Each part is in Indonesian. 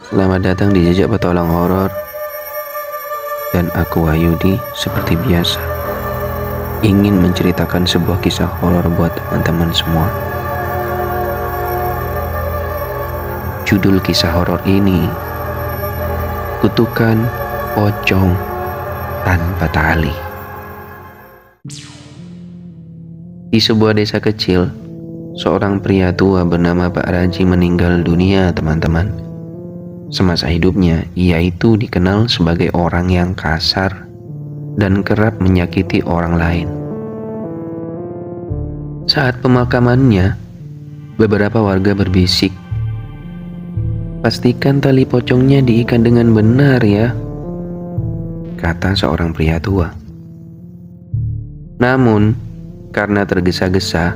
Selamat datang di Jejak Petualang Horor. Dan aku Wahyudi seperti biasa ingin menceritakan sebuah kisah horor buat teman-teman semua. Judul kisah horor ini Kutukan Pocong Tanpa Tali. Di sebuah desa kecil, seorang pria tua bernama Pak Raji meninggal dunia, teman-teman. Semasa hidupnya, ia itu dikenal sebagai orang yang kasar dan kerap menyakiti orang lain. Saat pemakamannya, beberapa warga berbisik, "Pastikan tali pocongnya diikat dengan benar ya," kata seorang pria tua. Namun, karena tergesa-gesa,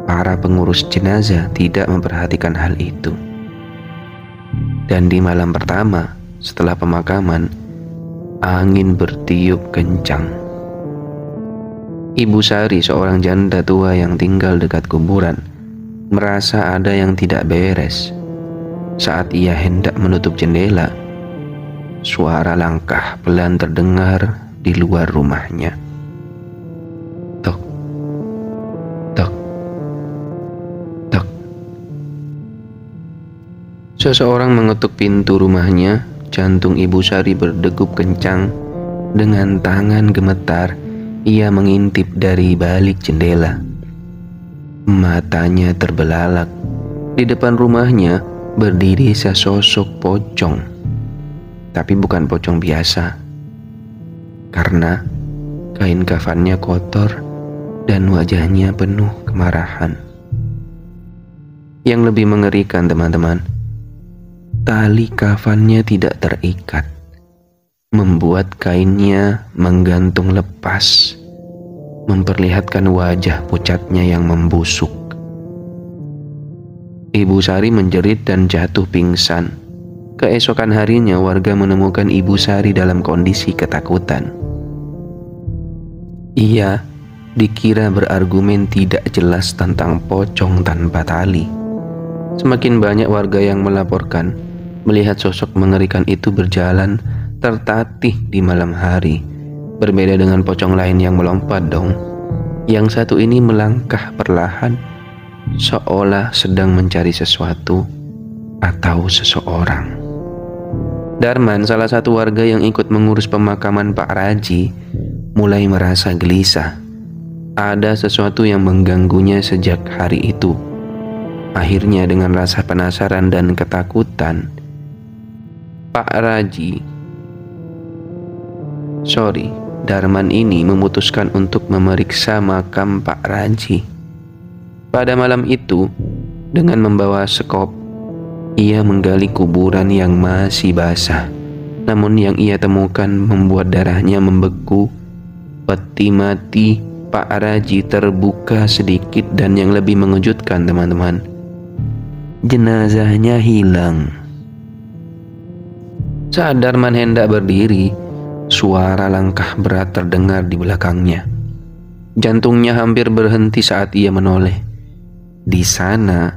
para pengurus jenazah tidak memperhatikan hal itu. Dan di malam pertama setelah pemakaman, angin bertiup kencang. Ibu Sari, seorang janda tua yang tinggal dekat kuburan, merasa ada yang tidak beres. Saat ia hendak menutup jendela, suara langkah pelan terdengar di luar rumahnya. Tok, tok, tok. Seseorang mengetuk pintu rumahnya. Jantung Ibu Sari berdegup kencang. Dengan tangan gemetar, ia mengintip dari balik jendela. Matanya terbelalak. Di depan rumahnya berdiri sesosok pocong. Tapi bukan pocong biasa, karena kain kafannya kotor dan wajahnya penuh kemarahan. Yang lebih mengerikan, teman-teman, tali kafannya tidak terikat, membuat kainnya menggantung lepas, memperlihatkan wajah pucatnya yang membusuk. Ibu Sari menjerit dan jatuh pingsan. Keesokan harinya, warga menemukan Ibu Sari dalam kondisi ketakutan. Ia dikira berargumen tidak jelas tentang pocong tanpa tali. Semakin banyak warga yang melaporkan melihat sosok mengerikan itu berjalan tertatih di malam hari. Berbeda dengan pocong lain yang melompat dong. Yang satu ini melangkah perlahan, seolah sedang mencari sesuatu atau seseorang. Darman, salah satu warga yang ikut mengurus pemakaman Pak Raji, mulai merasa gelisah. Ada sesuatu yang mengganggunya sejak hari itu. Akhirnya, dengan rasa penasaran dan ketakutan, Darman ini memutuskan untuk memeriksa makam Pak Raji. Pada malam itu, dengan membawa sekop, ia menggali kuburan yang masih basah. Namun yang ia temukan membuat darahnya membeku. Peti mati Pak Raji terbuka sedikit, dan yang lebih mengejutkan, teman-teman, jenazahnya hilang. Saat Darman hendak berdiri, suara langkah berat terdengar di belakangnya. Jantungnya hampir berhenti saat ia menoleh. Di sana,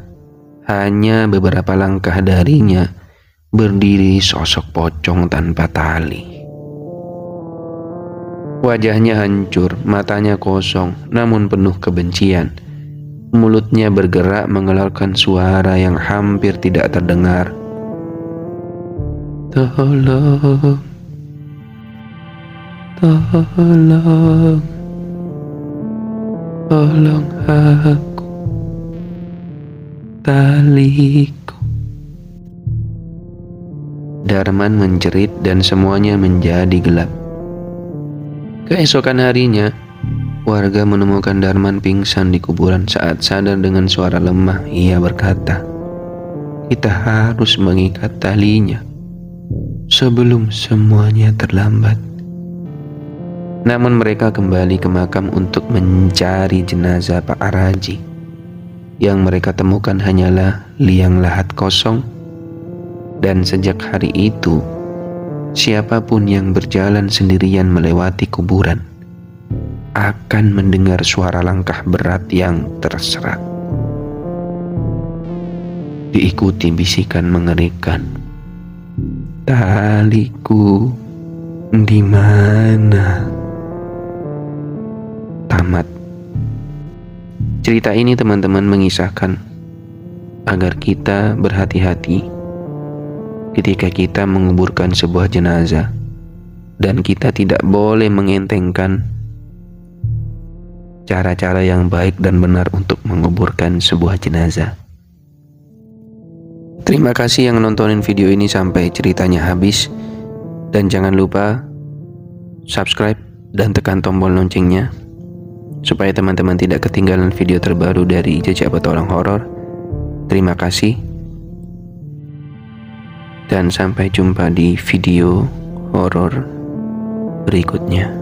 hanya beberapa langkah darinya, berdiri sosok pocong tanpa tali. Wajahnya hancur, matanya kosong, namun penuh kebencian. Mulutnya bergerak mengeluarkan suara yang hampir tidak terdengar. Tolong, tolong, tolong aku, taliku. Darman menjerit dan semuanya menjadi gelap. Keesokan harinya, warga menemukan Darman pingsan di kuburan. Saat sadar dengan suara lemah, ia berkata, "Kita harus mengikat talinya sebelum semuanya terlambat." Namun mereka kembali ke makam untuk mencari jenazah Pak Raji. Yang mereka temukan hanyalah liang lahat kosong. Dan sejak hari itu, siapapun yang berjalan sendirian melewati kuburan akan mendengar suara langkah berat yang terserat. diikuti bisikan mengerikan. taliku di mana? Tamat. Cerita ini teman-teman mengisahkan agar kita berhati-hati ketika kita menguburkan sebuah jenazah, dan kita tidak boleh mengentengkan cara-cara yang baik dan benar untuk menguburkan sebuah jenazah. Terima kasih yang nontonin video ini sampai ceritanya habis, dan jangan lupa subscribe dan tekan tombol loncengnya supaya teman-teman tidak ketinggalan video terbaru dari Jejak Petualang Horor. Terima kasih dan sampai jumpa di video horor berikutnya.